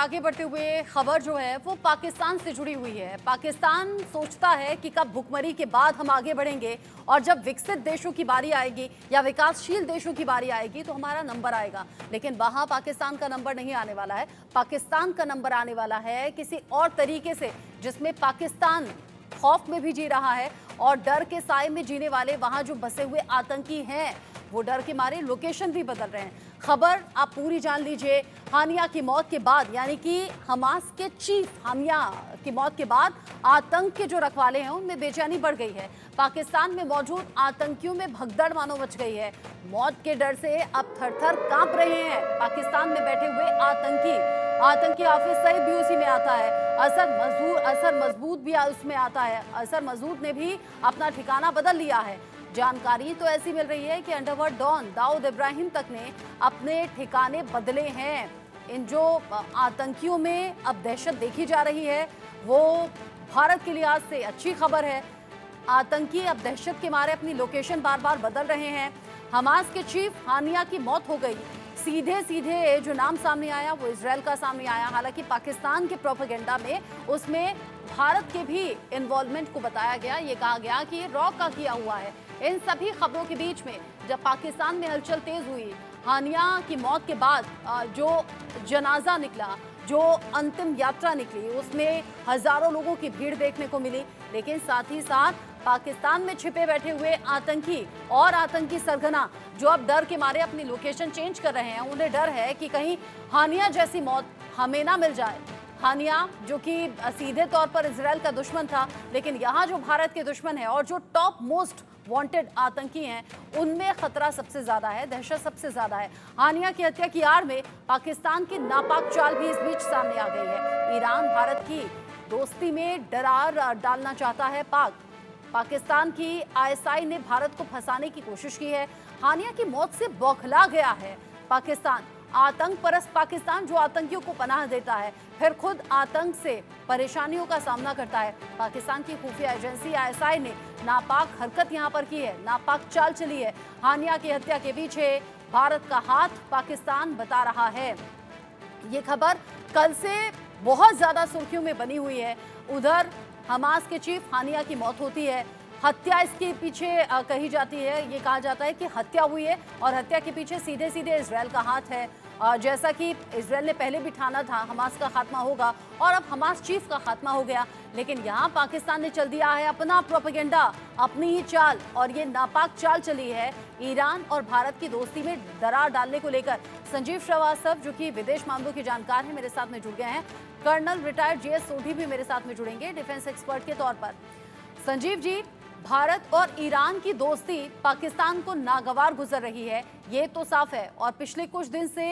आगे बढ़ते हुए खबर जो है वो पाकिस्तान से जुड़ी हुई है। पाकिस्तान सोचता है कि कब भुखमरी के बाद हम आगे बढ़ेंगे और जब विकसित देशों की बारी आएगी या विकासशील देशों की बारी आएगी तो हमारा नंबर आएगा। लेकिन वहां पाकिस्तान का नंबर नहीं आने वाला है। पाकिस्तान का नंबर आने वाला है किसी और तरीके से, जिसमें पाकिस्तान खौफ में भी जी रहा है और डर के साए में जीने वाले वहां जो बसे हुए आतंकी हैं वो डर के मारे लोकेशन भी बदल रहे हैं। खबर आप पूरी जान लीजिए। हानिया की मौत के बाद, यानी कि हमास के चीफ हानिया की मौत के बाद आतंक के जो रखवाले हैं उनमें बेचैनी बढ़ गई है। पाकिस्तान में मौजूद आतंकियों में भगदड़ मानो मच गई है। मौत के डर से अब थर-थर कांप रहे हैं पाकिस्तान में बैठे हुए आतंकी हाफिज सईद भी उसी में आता है। असर मजबूत भी उसमें आता है। असर मजबूत ने भी अपना ठिकाना बदल लिया है। जानकारी तो ऐसी मिल रही है कि अंडरवर्ल्ड डॉन दाऊद इब्राहिम तक ने अपने ठिकाने बदले हैं। इन जो आतंकियों में अब दहशत देखी जा रही है वो भारत के लिहाज से अच्छी खबर है। आतंकी अब दहशत के मारे अपनी लोकेशन बार बार बदल रहे हैं। हमास के चीफ हानिया की मौत हो गई। सीधे जो नाम सामने आया वो इजराइल का सामने आया। हालांकि पाकिस्तान के प्रोपेगेंडा में उसमें भारत के भी इन्वॉल्वमेंट को बताया गया। ये कहा गया कि ये रॉ का किया हुआ है। इन सभी खबरों के बीच में जब पाकिस्तान में हलचल तेज हुई, हानिया की मौत के बाद जो जनाजा निकला, जो अंतिम यात्रा निकली, उसमें हजारों लोगों की भीड़ देखने को मिली। लेकिन साथ ही साथ पाकिस्तान में छिपे बैठे हुए आतंकी और आतंकी सरगना जो अब डर के मारे अपनी लोकेशन चेंज कर रहे हैं, उन्हें डर है कि कहीं हानिया जैसी मौत हमें ना मिल जाए। हानिया जो कि सीधे तौर पर इजराइल का दुश्मन था, लेकिन यहाँ जो भारत के दुश्मन है और जो टॉप मोस्ट वांटेड आतंकी हैं, उनमें खतरा सबसे ज्यादा है, दहशत सबसे ज्यादा है। हानिया की हत्या की आड़ में पाकिस्तान की नापाक चाल भी इस बीच सामने आ गई है। ईरान भारत की दोस्ती में दरार डालना चाहता है। पाकिस्तान की आईएसआई ने भारत को फंसाने की कोशिश की है। हानिया की मौत से बौखला गया है पाकिस्तान। आतंक परस्त पाकिस्तान जो आतंकियों को पनाह देता है, फिर खुद आतंक से परेशानियों का सामना करता है। पाकिस्तान की खुफिया एजेंसी आईएसआई ने नापाक हरकत यहां पर की है, नापाक चाल चली है। हानिया की हत्या के पीछे भारत का हाथ पाकिस्तान बता रहा है। ये खबर कल से बहुत ज्यादा सुर्खियों में बनी हुई है। उधर हमास के चीफ हानिया की मौत होती है, हत्या इसके पीछे कही जाती है। ये कहा जाता है कि हत्या हुई है और हत्या के पीछे सीधे इजराइल का हाथ है। जैसा कि इजराइल ने पहले भी ठाना था हमास का खात्मा होगा और अब हमास चीफ का खात्मा हो गया। लेकिन यहाँ पाकिस्तान ने चल दिया है अपना प्रोपेगेंडा, अपनी ही चाल, और ये नापाक चाल चली है ईरान और भारत की दोस्ती में दरार डालने को लेकर। संजीव श्रीवास्तव जो कि विदेश मामलों के जानकार हैं, मेरे साथ में जुड़ गए हैं। कर्नल रिटायर्ड जीएस सोढी भी मेरे साथ में जुड़ेंगे डिफेंस एक्सपर्ट के तौर पर। संजीव जी, भारत और ईरान की दोस्ती पाकिस्तान को नागवार गुजर रही है, ये तो साफ है। और पिछले कुछ दिन से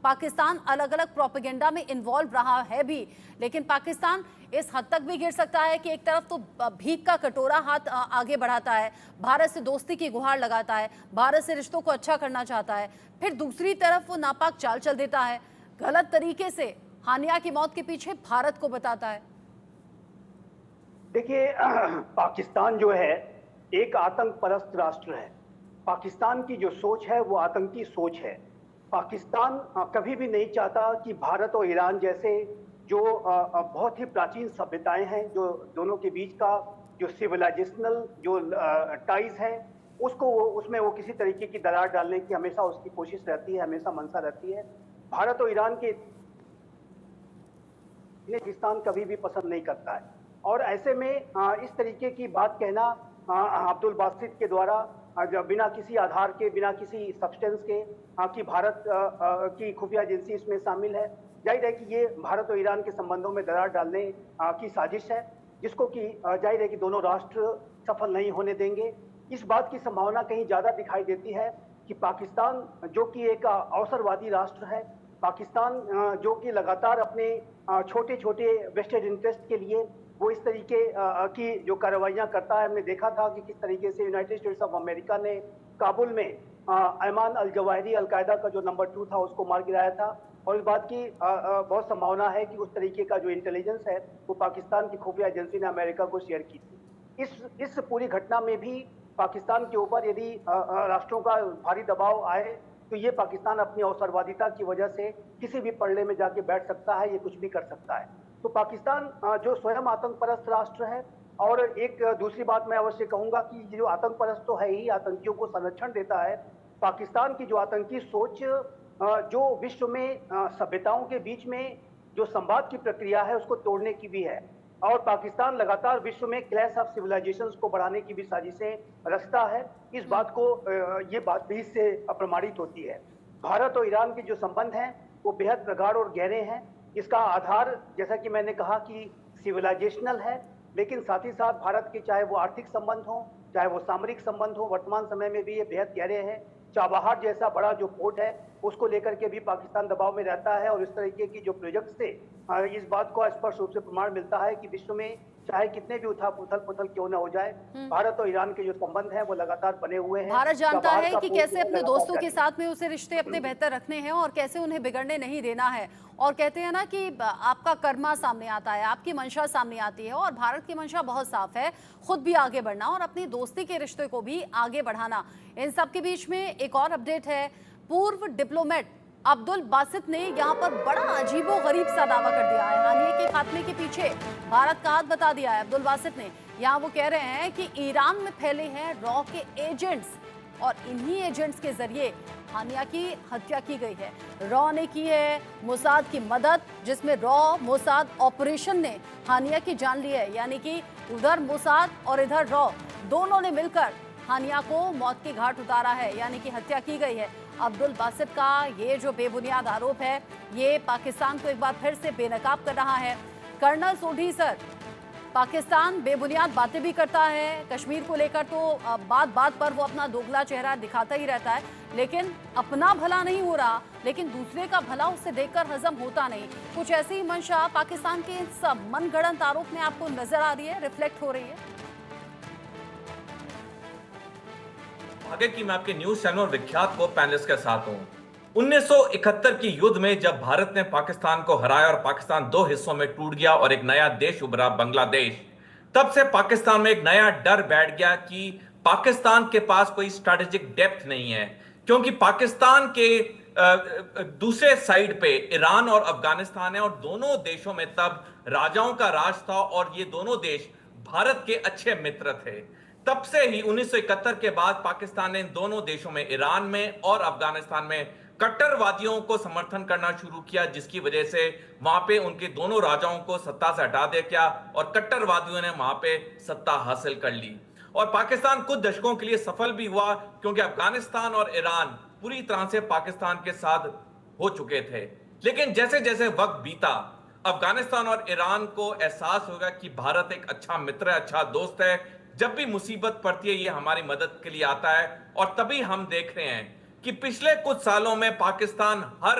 पाकिस्तान अलग अलग प्रोपेगेंडा में इन्वॉल्व रहा है भी। लेकिन पाकिस्तान इस हद तक भी गिर सकता है कि एक तरफ तो भीख का कटोरा हाथ आगे बढ़ाता है, भारत से दोस्ती की गुहार लगाता है, भारत से रिश्तों को अच्छा करना चाहता है, फिर दूसरी तरफ वो नापाक चाल चल देता है, गलत तरीके से हानिया की मौत के पीछे भारत को बताता है। देखिए, पाकिस्तान जो है एक आतंक परस्त राष्ट्र है। पाकिस्तान की जो सोच है वो आतंकी सोच है। पाकिस्तान कभी भी नहीं चाहता कि भारत और ईरान जैसे जो बहुत ही प्राचीन सभ्यताएं हैं, जो दोनों के बीच का जो सिविलाइजेशनल जो टाइज है, उसमें वो किसी तरीके की दरार डालने की हमेशा उसकी कोशिश रहती है, हमेशा मंशा रहती है। भारत और ईरान के पाकिस्तान कभी भी पसंद नहीं करता है। और ऐसे में इस तरीके की बात कहना अब्दुल बासित के द्वारा बिना किसी आधार के, बिना किसी सब्सटेंस के कि भारत की खुफिया एजेंसी इसमें शामिल है, जाहिर है कि ये भारत और ईरान के संबंधों में दरार डालने की साजिश है, जिसको कि जाहिर है कि दोनों राष्ट्र सफल नहीं होने देंगे। इस बात की संभावना कहीं ज्यादा दिखाई देती है कि पाकिस्तान जो कि एक अवसरवादी राष्ट्र है, पाकिस्तान जो कि लगातार अपने छोटे छोटे वेस्टेड इंटरेस्ट के लिए वो इस तरीके की जो कार्रवाइयां करता है। हमने देखा था कि किस तरीके से यूनाइटेड स्टेट्स ऑफ अमेरिका ने काबुल में अयमान अल जवाहिरी, अलकायदा का जो नंबर 2 था, उसको मार गिराया था। और इस बात की बहुत संभावना है कि उस तरीके का जो इंटेलिजेंस है वो पाकिस्तान की खुफिया एजेंसी ने अमेरिका को शेयर की थी। इस पूरी घटना में भी पाकिस्तान के ऊपर यदि राष्ट्रों का भारी दबाव आए तो ये पाकिस्तान अपनी अवसरवादिता की वजह से किसी भी पड़े में जाके बैठ सकता है, ये कुछ भी कर सकता है। तो पाकिस्तान जो स्वयं आतंक परस्त राष्ट्र है, और एक दूसरी बात मैं अवश्य कहूंगा कि ये जो आतंक परस्त तो है ही, आतंकियों को संरक्षण देता है। पाकिस्तान की जो आतंकी सोच जो विश्व में सभ्यताओं के बीच में जो संवाद की प्रक्रिया है उसको तोड़ने की भी है, और पाकिस्तान लगातार विश्व में क्लैश ऑफ सिविलाइजेशंस को बढ़ाने की भी साजिशें रचता है। इस बात को ये बात भी इससे प्रमाणित होती है। भारत और ईरान के जो संबंध हैं वो बेहद प्रगाढ़ और गहरे हैं। इसका आधार, जैसा कि मैंने कहा, कि सिविलाइजेशनल है, लेकिन साथ ही साथ भारत के चाहे वो आर्थिक संबंध हो, चाहे वो सामरिक संबंध हो, वर्तमान समय में भी ये बेहद गहरे हैं। चाबहार जैसा बड़ा जो पोर्ट है उसको लेकर के भी पाकिस्तान दबाव में रहता है, और इस तरीके की जो प्रोजेक्ट से इस बात को स्पष्ट रूप से प्रमाण मिलता है कि विश्व में चाहे कितने भी उथल पुथल क्यों न हो जाए, भारत और ईरान के जो संबंध हैं वो लगातार बने हुए हैं। भारत जानता चाबहार है का कि पोर्ट कैसे अपने लगातार दोस्तों के जारी है। साथ में उसे रिश्ते अपने बेहतर रखने हैं और कैसे उन्हें बिगड़ने नहीं देना है। और कहते हैं ना कि आपका कर्मा सामने आता है, आपकी मंशा सामने आती है, और भारत की मंशा बहुत साफ है, खुद भी आगे बढ़ना और अपनी दोस्ती के रिश्ते को भी आगे बढ़ाना। इन सब के बीच में एक और अपडेट है। पूर्व डिप्लोमेट अब्दुल बासित ने यहाँ पर बड़ा अजीबोगरीब सा दावा कर दिया है। हानिया के खात्मे के पीछे भारत का हाथ बता दिया है अब्दुल बासित ने। यहाँ वो कह रहे हैं कि ईरान में फैले हैं रॉ के एजेंट्स, और इन्हीं एजेंट्स के जरिए हानिया की हत्या की गई है। रॉ ने की है मोसाद की मदद, जिसमें रॉ मोसाद ऑपरेशन ने हानिया की जान ली है। यानी कि उधर मोसाद और इधर रॉ दोनों ने मिलकर हानिया को मौत के घाट उतारा है, यानी कि हत्या की गई है। अब्दुल बासित का ये जो बेबुनियाद आरोप है, ये पाकिस्तान को एक बार फिर से बेनकाब कर रहा है। कर्नल सोढ़ी सर, पाकिस्तान बेबुनियाद बातें भी करता है कश्मीर को लेकर, तो बात बात पर वो अपना दोगला चेहरा दिखाता ही रहता है, लेकिन अपना भला नहीं हो रहा, लेकिन दूसरे का भला उससे देखकर हजम होता नहीं। कुछ ऐसी ही मंशा पाकिस्तान के सब मनगढ़ंत आरोप में आपको नजर आ रही है, रिफ्लेक्ट हो रही है। आगे की मैं आपके न्यूज चैनल और विख्यात को पैनलिस्ट के साथ हूं। 1971 की युद्ध में जब भारत ने पाकिस्तान को हराया और पाकिस्तान दो हिस्सों में टूट गया और एक नया देश उभरा, बांग्लादेश, तब से पाकिस्तान में एक नया डर बैठ गया कि पाकिस्तान के पास कोई स्ट्रैटेजिक डेप्थ नहीं है, क्योंकि पाकिस्तान के दूसरे साइड पे ईरान और अफगानिस्तान है, और दोनों देशों में तब राजाओं का राज था और ये दोनों देश भारत के अच्छे मित्र थे। तब से ही 1971 के बाद पाकिस्तान ने इन दोनों देशों में, ईरान में और अफगानिस्तान में, कट्टरवादियों को समर्थन करना शुरू किया, जिसकी वजह से वहां पे उनके दोनों राजाओं को सत्ता से हटा दिया गया और कट्टरवादियों ने वहां पे सत्ता हासिल कर ली। और पाकिस्तान कुछ दशकों के लिए सफल भी हुआ, क्योंकि अफगानिस्तान और ईरान पूरी तरह से पाकिस्तान के साथ हो चुके थे। लेकिन जैसे जैसे वक्त बीता, अफगानिस्तान और ईरान को एहसास होगा कि भारत एक अच्छा मित्र है, अच्छा दोस्त है, जब भी मुसीबत पड़ती है ये हमारी मदद के लिए आता है। और तभी हम देख रहे हैं कि पिछले कुछ सालों में पाकिस्तान हर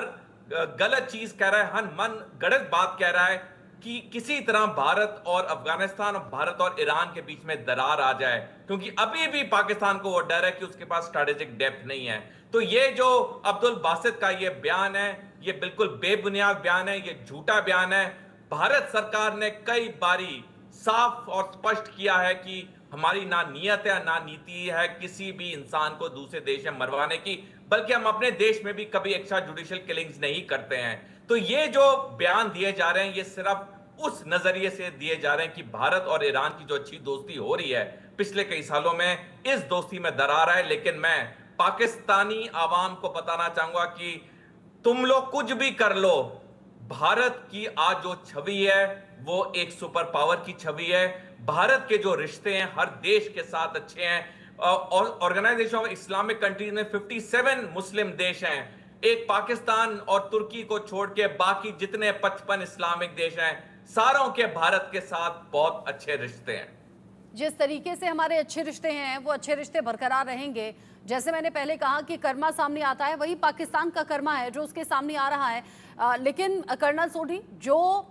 गलत चीज कह रहा है, हर मन गलत बात कह रहा है कि किसी तरह भारत और अफगानिस्तान और भारत और ईरान के बीच में दरार आ जाए, क्योंकि अभी भी पाकिस्तान को वो डर है कि उसके पास स्ट्रैटेजिक डेप्थ नहीं है। तो ये जो अब्दुल बासित का ये बयान है, ये बिल्कुल बेबुनियाद बयान है, ये झूठा बयान है। भारत सरकार ने कई बारी साफ और स्पष्ट किया है कि हमारी ना नियत है ना नीति है किसी भी इंसान को दूसरे देश में मरवाने की, बल्कि हम अपने देश में भी कभी एक्स्ट्रा जुडिशियल किलिंग्स नहीं करते हैं। तो ये जो बयान दिए जा रहे हैं ये सिर्फ उस नजरिए से दिए जा रहे हैं कि भारत और ईरान की जो अच्छी दोस्ती हो रही है पिछले कई सालों में, इस दोस्ती में दरार है। लेकिन मैं पाकिस्तानी आवाम को बताना चाहूंगा कि तुम लोग कुछ भी कर लो, भारत की आज जो छवि है वो एक सुपर पावर की छवि है। भारत के जो रिश्ते हैं हर देश के साथ अच्छे हैं, और ऑर्गेनाइजेशन ऑफ इस्लामिक कंट्रीज में 57 मुस्लिम देश हैं। एक पाकिस्तान और तुर्की को छोड़ के बाकी जितने 55 इस्लामिक देश हैं, सारों के भारत के साथ बहुत अच्छे रिश्ते हैं। जिस तरीके से हमारे अच्छे रिश्ते हैं वो अच्छे रिश्ते बरकरार रहेंगे। जैसे मैंने पहले कहा कि कर्मा सामने आता है, वही पाकिस्तान का कर्मा है जो उसके सामने आ रहा है। लेकिन कर्नल सोढ़ी, जो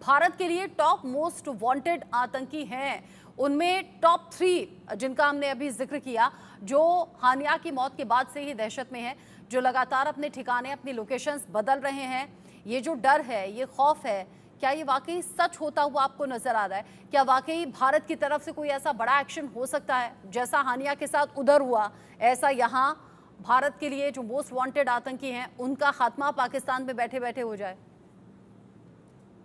भारत के लिए टॉप मोस्ट वांटेड आतंकी हैं, उनमें टॉप 3 जिनका हमने अभी जिक्र किया, जो हानिया की मौत के बाद से ही दहशत में है, जो लगातार अपने ठिकाने, अपनी लोकेशंस बदल रहे हैं, ये जो डर है, ये खौफ है, क्या ये वाकई सच होता हुआ आपको नजर आ रहा है? क्या वाकई भारत की तरफ से कोई ऐसा बड़ा एक्शन हो सकता है, जैसा हानिया के साथ उधर हुआ, ऐसा यहाँ भारत के लिए जो मोस्ट वांटेड आतंकी हैं उनका खात्मा पाकिस्तान में बैठे बैठे हो जाए?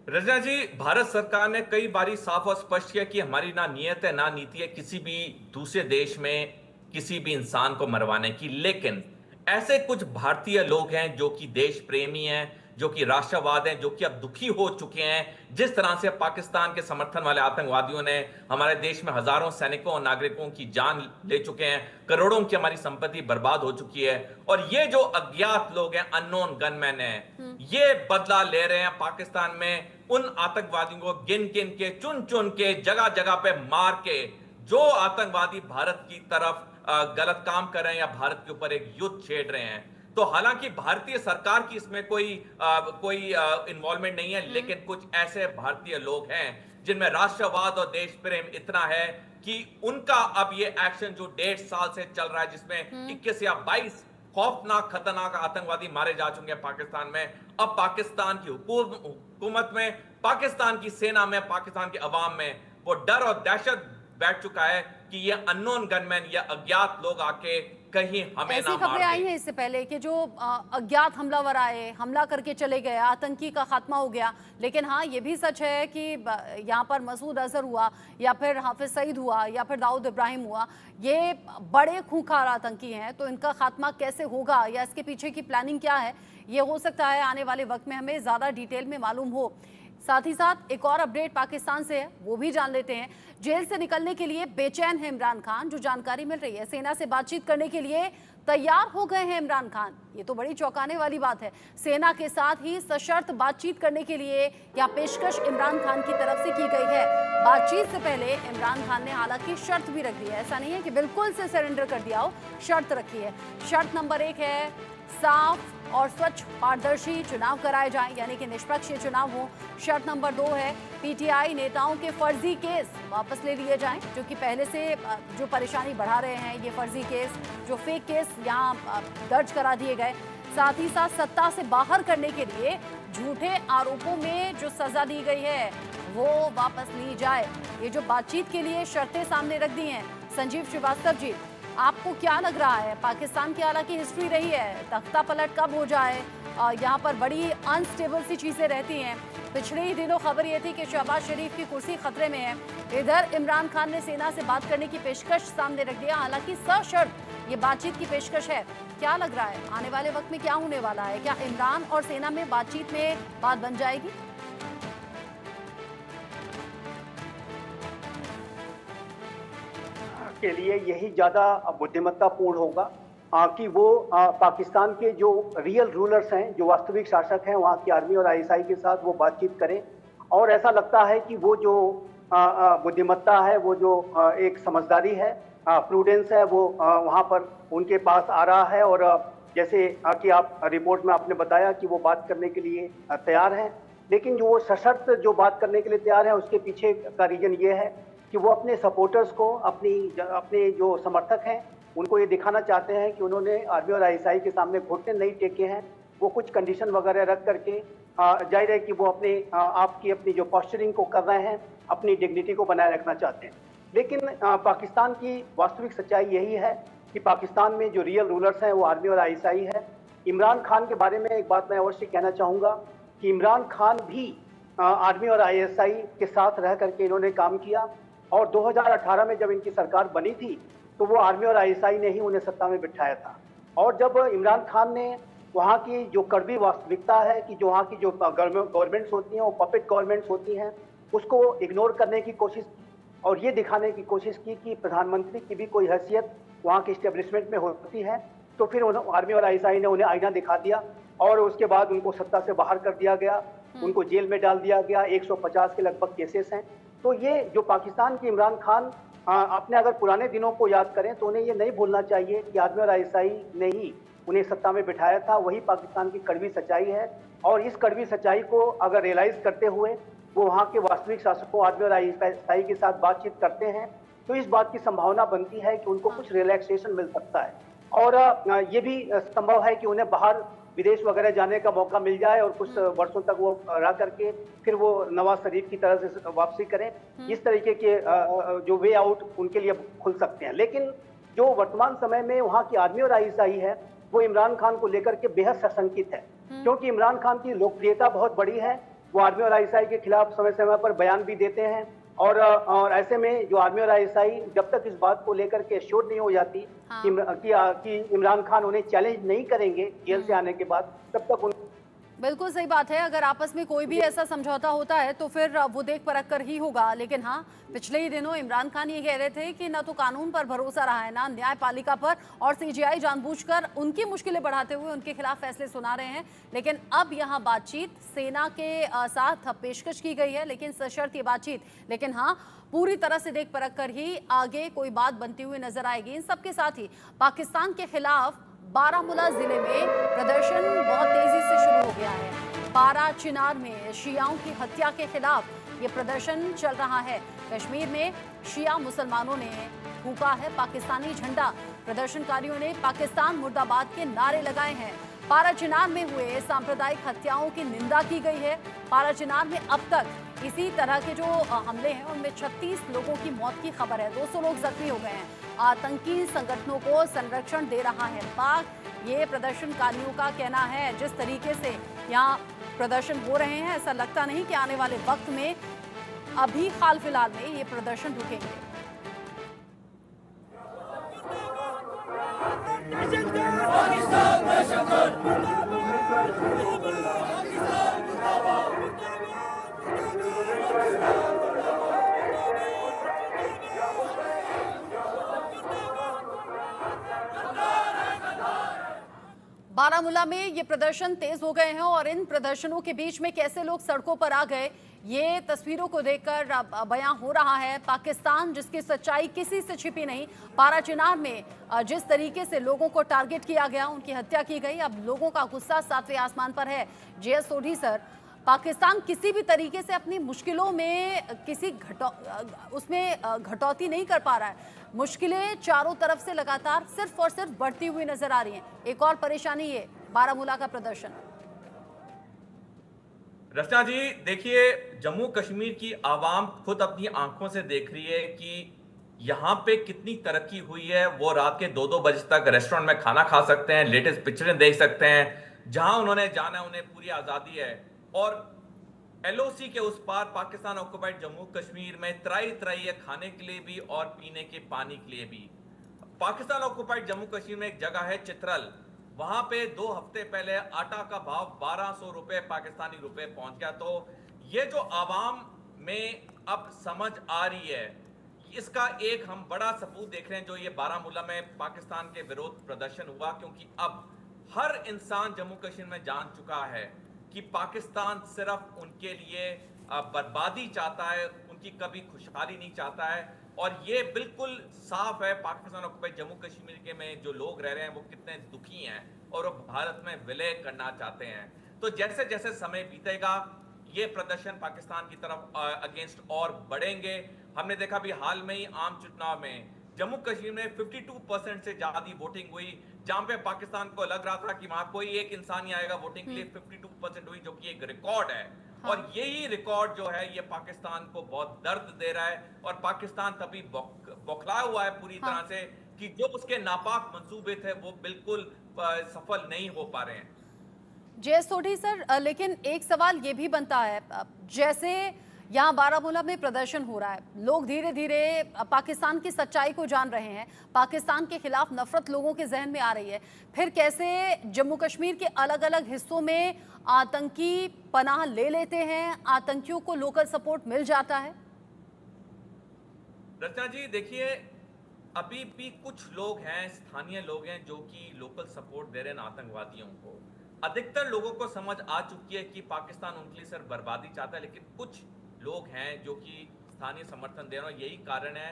रजना जी, भारत सरकार ने कई बारी साफ और स्पष्ट किया कि हमारी ना नीयत है ना नीति है किसी भी दूसरे देश में किसी भी इंसान को मरवाने की। लेकिन ऐसे कुछ भारतीय लोग हैं जो कि देश प्रेमी हैं, जो कि राष्ट्रवाद हैं, जो कि अब दुखी हो चुके हैं जिस तरह से पाकिस्तान के समर्थन वाले आतंकवादियों ने हमारे देश में हजारों सैनिकों और नागरिकों की जान ले चुके हैं, करोड़ों की हमारी संपत्ति बर्बाद हो चुकी है। और ये जो अज्ञात लोग हैं, अननोन गनमैन हैं, ये बदला ले रहे हैं पाकिस्तान में उन आतंकवादियों को गिन गिन के, चुन चुन के, जगह जगह पे मार के, जो आतंकवादी भारत की तरफ गलत काम कर रहे हैं या भारत के ऊपर एक युद्ध छेड़ रहे हैं। तो हालांकि भारतीय सरकार की इसमें कोई इन्वॉल्वमेंट नहीं है, लेकिन कुछ ऐसे भारतीय लोग हैं जिनमें राष्ट्रवाद और देश प्रेम इतना है कि उनका अब ये एक्शन जो 1.5 साल से चल रहा है, जिसमें 21 या 22 खौफनाक खतरनाक आतंकवादी मारे जा चुके हैं पाकिस्तान में, अब पाकिस्तान की हुकूमत में, पाकिस्तान की सेना में, पाकिस्तान के अवाम में वो डर और दहशत बैठ चुका है कि ये अननोन गनमैन या अज्ञात लोग आके कहीं हमें ऐसी ना मार खबरें आई दें। हैं इससे पहले कि जो अज्ञात हमलावर आए, हमला करके चले गए, आतंकी का खात्मा हो गया। लेकिन हाँ, ये भी सच है कि यहाँ पर मसूद अजहर हुआ या फिर हाफिज सईद हुआ या फिर दाऊद इब्राहिम हुआ, ये बड़े खूंखार आतंकी हैं। तो इनका खात्मा कैसे होगा या इसके पीछे की प्लानिंग क्या है, ये हो सकता है आने वाले वक्त में हमें ज़्यादा डिटेल में मालूम हो। साथ ही साथ एक और अपडेट पाकिस्तान से है, वो भी जान लेते हैं। जेल से निकलने के लिए बेचैन है इमरान खान, जो जानकारी मिल रही है। सेना से बातचीत करने के लिए तैयार हो गए हैं इमरान खान, ये तो बड़ी चौंकाने वाली बात है। सेना के साथ ही सशर्त बातचीत करने के लिए यह पेशकश इमरान खान की तरफ से की गई है। बातचीत से पहले इमरान खान ने हालांकि शर्त भी रख दी है, ऐसा नहीं है कि बिल्कुल से सरेंडर कर दिया हो, शर्त रखी है। शर्त नंबर 1 है साफ और स्वच्छ पारदर्शी चुनाव कराए जाएं, यानी कि निष्पक्ष चुनाव हो। शर्त नंबर 2 है पीटीआई नेताओं के फर्जी केस वापस ले लिए जाएं, जो कि पहले से जो परेशानी बढ़ा रहे हैं, ये फर्जी केस, जो फेक केस यहाँ दर्ज करा दिए गए। साथ ही साथ सत्ता से बाहर करने के लिए झूठे आरोपों में जो सजा दी गई है वो वापस ली जाए। ये जो बातचीत के लिए शर्तें सामने रख दी हैं, संजीव श्रीवास्तव जी, आपको क्या लग रहा है? पाकिस्तान की हालांकि हिस्ट्री रही है, तख्ता पलट कब हो जाए, यहाँ पर बड़ी अनस्टेबल सी चीज़ें रहती हैं। पिछले ही दिनों खबर ये थी कि शहबाज शरीफ की कुर्सी खतरे में है। इधर इमरान खान ने सेना से बात करने की पेशकश सामने रख दिया, हालांकि सशर्त ये बातचीत की पेशकश है। क्या लग रहा है आने वाले वक्त में क्या होने वाला है? क्या इमरान और सेना में बातचीत में बात बन जाएगी? के लिए यही ज्यादा बुद्धिमत्तापूर्ण होगा कि वो पाकिस्तान के जो रियल रूलर्स हैं, जो वास्तविक शासक हैं, वहाँ की आर्मी और आईएसआई के साथ वो बातचीत करें। और ऐसा लगता है कि वो जो बुद्धिमत्ता है, वो जो एक समझदारी है, प्रूडेंस है, वो वहाँ पर उनके पास आ रहा है। और जैसे कि आप रिपोर्ट में आपने बताया कि वो बात करने के लिए तैयार हैं, लेकिन जो वो सशर्त जो बात करने के लिए तैयार है, उसके पीछे का रीजन ये है कि वो अपने सपोर्टर्स को, अपने जो समर्थक हैं, उनको ये दिखाना चाहते हैं कि उन्होंने आर्मी और आईएसआई के सामने घुटने नहीं टेके हैं। वो कुछ कंडीशन वगैरह रख करके जाहिर है कि वो अपने आपकी अपनी जो पॉस्चरिंग को कर रहे हैं, अपनी डिग्निटी को बनाए रखना चाहते हैं। लेकिन पाकिस्तान की वास्तविक सच्चाई यही है कि पाकिस्तान में जो रियल रूलर्स हैं वो आर्मी और आईएसआई है। इमरान खान के बारे में एक बात मैं अवश्य कहना चाहूँगा कि इमरान खान भी आर्मी और आईएसआई के साथ रह करके इन्होंने काम किया। और 2018 में जब इनकी सरकार बनी थी तो वो आर्मी और आईएसआई ने ही उन्हें सत्ता में बिठाया था। और जब इमरान खान ने वहाँ की जो कड़वी वास्तविकता है कि जो वहाँ की जो गवर्नमेंट्स होती हैं, वो पपेट गवर्नमेंट्स होती हैं, उसको इग्नोर करने की कोशिश की और ये दिखाने की कोशिश की कि प्रधानमंत्री की भी कोई हैसियत वहाँ के इस्टेब्लिशमेंट में होती है, तो फिर आर्मी और आईएसआई ने उन्हें आईना दिखा दिया और उसके बाद उनको सत्ता से बाहर कर दिया गया, उनको जेल में डाल दिया गया। 150 के लगभग केसेस हैं। तो ये जो पाकिस्तान के इमरान खान अपने अगर पुराने दिनों को याद करें तो उन्हें ये नहीं भूलना चाहिए कि आर्मी और आईएसआई ने ही उन्हें सत्ता में बिठाया था। वही पाकिस्तान की कड़वी सच्चाई है और इस कड़वी सच्चाई को अगर रियलाइज करते हुए वो वहाँ के वास्तविक शासकों आर्मी और आईएसआई के साथ बातचीत करते हैं तो इस बात की संभावना बनती है कि उनको कुछ रिलैक्सेशन मिल सकता है। और ये भी संभव है कि उन्हें बाहर विदेश वगैरह जाने का मौका मिल जाए और कुछ वर्षों तक वो रह करके फिर वो नवाज शरीफ की तरह से वापसी करें। इस तरीके के जो वे आउट उनके लिए खुल सकते हैं। लेकिन जो वर्तमान समय में वहाँ की आर्मी और आईएसआई है वो इमरान खान को लेकर के बेहद सशंकित है, क्योंकि इमरान खान की लोकप्रियता बहुत बड़ी है। वो आर्मी और आईएसआई के खिलाफ समय समय पर बयान भी देते हैं और ऐसे में जो आर्मी और आईएसआई जब तक इस बात को लेकर के श्योर नहीं हो जाती कि इमरान खान उन्हें चैलेंज नहीं करेंगे जेल से आने के बाद, तब तक बिल्कुल सही बात है। अगर आपस में कोई भी ऐसा समझौता होता है तो फिर वो देख परख कर ही होगा। लेकिन हाँ, पिछले ही दिनों इमरान खान ये कह रहे थे कि ना तो कानून पर भरोसा रहा है ना न्यायपालिका पर, और सीजीआई जानबूझकर उनकी मुश्किलें बढ़ाते हुए उनके खिलाफ फैसले सुना रहे हैं। लेकिन अब यहाँ बातचीत सेना के साथ पेशकश की गई है, लेकिन सशर्त ये बातचीत, लेकिन हाँ पूरी तरह से देख परख कर ही आगे कोई बात बनती हुई नजर आएगी। इन सबके साथ ही पाकिस्तान के खिलाफ बारामूला जिले में प्रदर्शन बहुत तेजी से शुरू हो गया है। पारा चिनार में शियाओं की हत्या के खिलाफ ये प्रदर्शन चल रहा है। कश्मीर में शिया मुसलमानों ने फूंका है पाकिस्तानी झंडा। प्रदर्शनकारियों ने पाकिस्तान मुर्दाबाद के नारे लगाए हैं। पारा चिनार में हुए सांप्रदायिक हत्याओं की निंदा की गई है। पारा चिनार में अब तक इसी तरह के जो हमले हैं उनमें 36 लोगों की मौत की खबर है, 200 लोग जख्मी हो गए हैं। आतंकी संगठनों को संरक्षण दे रहा है पाक, ये प्रदर्शनकारियों का कहना है। जिस तरीके से यहाँ प्रदर्शन हो रहे हैं, ऐसा लगता नहीं कि आने वाले वक्त में अभी हाल फिलहाल में ये प्रदर्शन रुकेंगे। बारामूला में ये प्रदर्शन तेज हो गए हैं और इन प्रदर्शनों के बीच में कैसे लोग सड़कों पर आ गए, ये तस्वीरों को देखकर बयां हो रहा है। पाकिस्तान जिसकी सच्चाई किसी से छिपी नहीं। पारा चिनार में जिस तरीके से लोगों को टारगेट किया गया, उनकी हत्या की गई, अब लोगों का गुस्सा सातवें आसमान पर है। जेएस सोढी सर, पाकिस्तान किसी भी तरीके से अपनी मुश्किलों में उसमें घटौती नहीं कर पा रहा है। मुश्किलें चारों तरफ से लगातार सिर्फ और सिर्फ बढ़ती हुई नजर आ रही हैं। एक और परेशानी ये बारामूला का प्रदर्शन। रचना जी देखिए, जम्मू कश्मीर की आवाम खुद अपनी आंखों से देख रही है कि यहाँ पे कितनी तरक्की हुई है। वो रात के 2-2 बजे तक रेस्टोरेंट में खाना खा सकते हैं, लेटेस्ट पिक्चरें देख सकते हैं, जहां उन्होंने जाना उन्हें पूरी आजादी है। और एलओसी के उस पार पाकिस्तान ऑक्युपाइड जम्मू कश्मीर में त्राई है खाने के लिए भी और पीने के पानी के लिए भी। पाकिस्तान ऑक्युपाइड जम्मू कश्मीर में एक जगह है चित्रल, वहां पे 2 हफ्ते पहले आटा का भाव 1200 रुपए पाकिस्तानी रुपए पहुंच गया। तो ये जो आवाम में अब समझ आ रही है, इसका एक हम बड़ा सबूत देख रहे हैं जो ये बारामूला में पाकिस्तान के विरोध प्रदर्शन हुआ, क्योंकि अब हर इंसान जम्मू कश्मीर में जान चुका है कि पाकिस्तान सिर्फ उनके लिए बर्बादी चाहता है, उनकी कभी खुशहाली नहीं चाहता है। और ये बिल्कुल साफ है पाकिस्तान ऑक्युपाइड जम्मू कश्मीर के में जो लोग रह रहे हैं वो कितने दुखी हैं और वो भारत में विलय करना चाहते हैं। तो जैसे जैसे समय बीतेगा ये प्रदर्शन पाकिस्तान की तरफ अगेंस्ट और बढ़ेंगे। हमने देखा भी हाल में ही आम चुनाव में जम्मू कश्मीर में 52% से ज्यादा वोटिंग हुई, जहां पे पाकिस्तान को लग रहा था कि वहां कोई एक इंसान ही आएगा वोटिंग के लिए, 52% हुई, जो कि एक रिकॉर्ड है। हाँ। और यही रिकॉर्ड जो है ये पाकिस्तान को बहुत दर्द दे रहा है और पाकिस्तान तभी बौखलाया हुआ है पूरी तरह से कि जो उसके नापाक मंसूबे थे वो बिल्कुल सफल नहीं हो पा रहे हैं। जेएस सोढी सर, लेकिन एक सवाल ये भी बनता है, जैसे यहाँ बारामूला में प्रदर्शन हो रहा है, लोग धीरे धीरे पाकिस्तान की सच्चाई को जान रहे हैं, पाकिस्तान के खिलाफ नफरत लोगों के जहन में आ रही है, फिर कैसे जम्मू कश्मीर के अलग अलग हिस्सों में आतंकी पनाह ले लेते हैं, आतंकियों को लोकल सपोर्ट मिल जाता है? रचना जी देखिए, अभी भी कुछ लोग हैं, स्थानीय लोग हैं जो कि लोकल सपोर्ट दे रहे हैं आतंकवादियों को। अधिकतर लोगों को समझ आ चुकी है कि पाकिस्तान उनके लिए सिर्फ बर्बादी चाहता है, लेकिन कुछ लोग हैं जो कि स्थानीय समर्थन दे रहे हैं। यही कारण है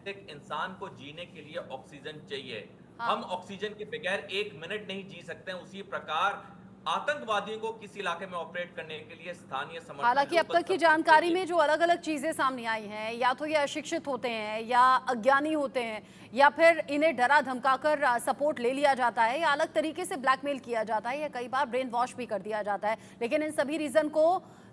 एक इंसान को जीने के लिए ऑक्सीजन चाहिए। हाँ। हम ऑक्सीजन के बगैर 1 मिनट नहीं जी सकते हैं। उसी प्रकार आतंकवादियों को किसी इलाके में ऑपरेट करने के लिए स्थानीय समर्थन। हालांकि अब तक की जानकारी में जो अलग अलग चीजें सामने आई हैं, या तो ये अशिक्षित होते हैं या अज्ञानी होते हैं या फिर इन्हें डरा धमकाकर सपोर्ट ले लिया जाता है या अलग तरीके से ब्लैकमेल किया जाता है या कई बार ब्रेन वॉश भी कर दिया जाता है। लेकिन इन सभी रीजन को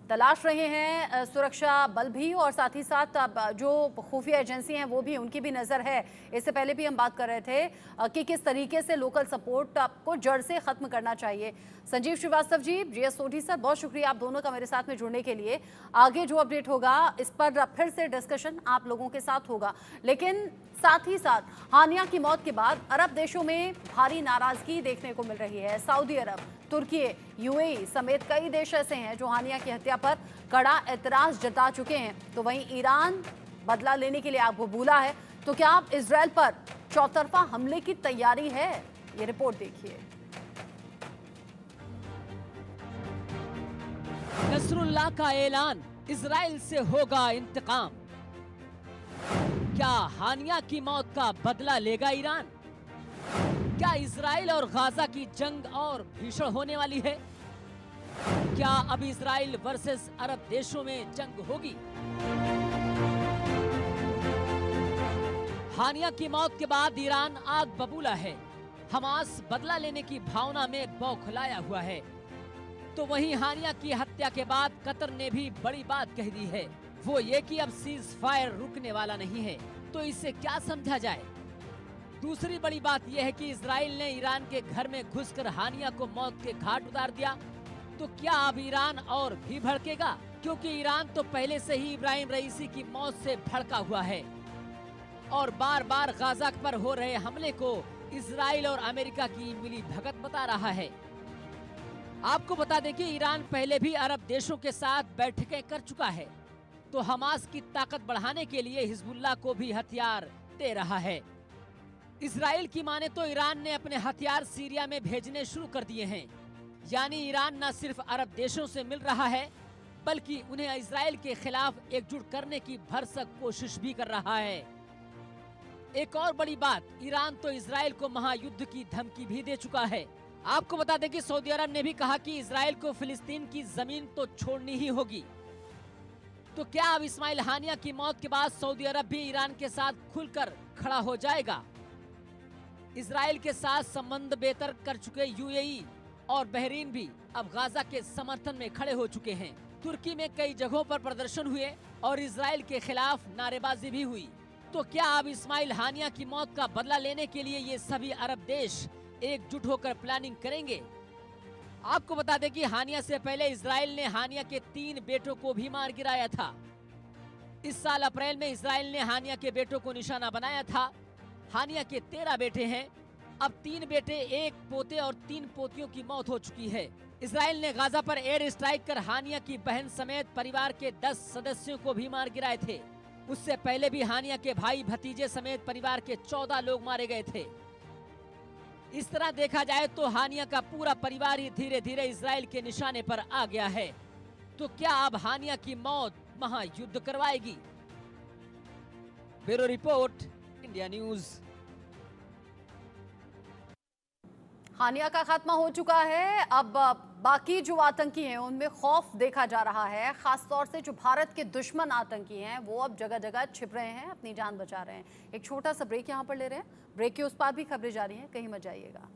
तलाश रहे हैं सुरक्षा बल भी, और साथ ही साथ अब जो खुफिया एजेंसी हैं वो भी, उनकी भी नज़र है। इससे पहले भी हम बात कर रहे थे कि किस तरीके से लोकल सपोर्ट को जड़ से ख़त्म करना चाहिए। संजीव श्रीवास्तव जी, जीएस सोढी सर, बहुत शुक्रिया आप दोनों का मेरे साथ में जुड़ने के लिए। आगे जो अपडेट होगा इस पर फिर से डिस्कशन आप लोगों के साथ होगा, लेकिन साथ ही साथ हानिया की मौत के बाद अरब देशों में भारी नाराजगी देखने को मिल रही है। सऊदी अरब, तुर्की, यूएई समेत कई देश ऐसे हैं जो हानिया की हत्या पर कड़ा एतराज जता चुके हैं। तो वहीं ईरान बदला लेने के लिए आग बबूला है। तो क्या अब इजरायल पर चौतरफा हमले की तैयारी है? ये रिपोर्ट देखिए। नसरुल्लाह का ऐलान, इजराइल से होगा इंतकाम। क्या हानिया की मौत का बदला लेगा ईरान? क्या इजराइल और गाजा की जंग और भीषण होने वाली है? क्या अब इजराइल वर्सेस अरब देशों में जंग होगी? हानिया की मौत के बाद ईरान आग बबूला है। हमास बदला लेने की भावना में बौखलाया हुआ है। तो वहीं हानिया की हत्या के बाद कतर ने भी बड़ी बात कह दी है, वो ये कि अब सीज फायर रुकने वाला नहीं है। तो इससे क्या समझा जाए? दूसरी बड़ी बात यह है कि इजराइल ने ईरान के घर में घुसकर हानिया को मौत के घाट उतार दिया। तो क्या अब ईरान और भी भड़केगा? क्योंकि ईरान तो पहले से ही इब्राहिम रईसी की मौत से भड़का हुआ है और बार बार गाजा पर हो रहे हमले को इजराइल और अमेरिका की मिली भगत बता रहा है। आपको बता दें कि ईरान पहले भी अरब देशों के साथ बैठकें कर चुका है, तो हमास की ताकत बढ़ाने के लिए हिजबुल्लाह को भी हथियार दे रहा है। इजराइल की माने तो ईरान ने अपने हथियार सीरिया में भेजने शुरू कर दिए हैं। यानी ईरान न सिर्फ अरब देशों से मिल रहा है, बल्कि उन्हें इजराइल के खिलाफ एकजुट करने की भरसक कोशिश भी कर रहा है। एक और बड़ी बात, ईरान तो इजराइल को महायुद्ध की धमकी भी दे चुका है। आपको बता दें कि सऊदी अरब ने भी कहा कि इजराइल को फिलिस्तीन की जमीन तो छोड़नी ही होगी। तो क्या अब इस्माइल हानिया की मौत के बाद सऊदी अरब भी ईरान के साथ खुलकर खड़ा हो जाएगा? इजराइल के साथ संबंध बेहतर कर चुके यूएई और बहरीन भी अब गाजा के समर्थन में खड़े हो चुके हैं। तुर्की में कई जगहों पर प्रदर्शन हुए और इजराइल के खिलाफ नारेबाजी भी हुई। तो क्या अब इस्माइल हानिया की मौत का बदला लेने के लिए ये सभी अरब देश एकजुट होकर प्लानिंग करेंगे? आपको बता दें कि हानिया से पहले इजराइल ने हानिया के 3 बेटों को भी मार गिराया था। इस साल अप्रैल में इजराइल ने हानिया के बेटों को निशाना बनाया था। हानिया के 13 बेटे हैं। अब 3 बेटे, 1 पोते और 3 पोतियों की मौत हो चुकी है। इजराइल ने गाजा पर एयर स्ट्राइक कर हानिया की बहन समेत परिवार के 10 सदस्यों को भी मार गिराए थे। उससे पहले भी हानिया के भाई भतीजे समेत परिवार के 14 लोग मारे गए थे। इस तरह देखा जाए तो हानिया का पूरा परिवार ही धीरे धीरे इजराइल के निशाने पर आ गया है। तो क्या अब हानिया की मौत महायुद्ध करवाएगी? Bureau report, India news. Haniyeh का खात्मा हो चुका है। अब बाकी जो आतंकी हैं उनमें खौफ देखा जा रहा है। खासतौर से जो भारत के दुश्मन आतंकी हैं वो अब जगह जगह छिप रहे हैं, अपनी जान बचा रहे हैं। एक छोटा सा ब्रेक यहाँ पर ले रहे हैं। ब्रेक के उस पार भी खबरें जारी हैं, कहीं मत जाइएगा।